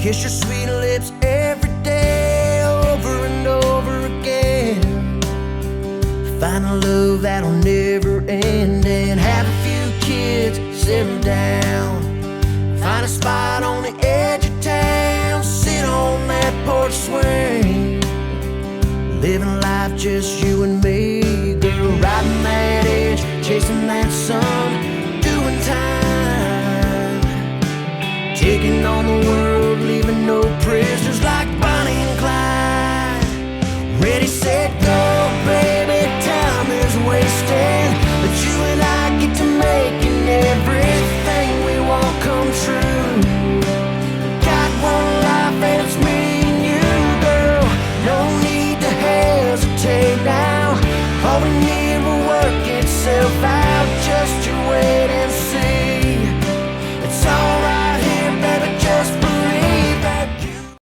Kiss your sweet lips every day, over and over again. Find a love that'll never end, and have a few kids, settle down. Find a spot on the edge of town, sit on that porch swing, living life just you and me, girl. Riding that edge, chasing that sun, doing time, taking on the world, leaving no prisoners like Bonnie and Clyde. Ready, set, go, baby, time is wasting, but you and I get to making everything we want come true. Got one life and it's me and you, girl. No need to hesitate now. All we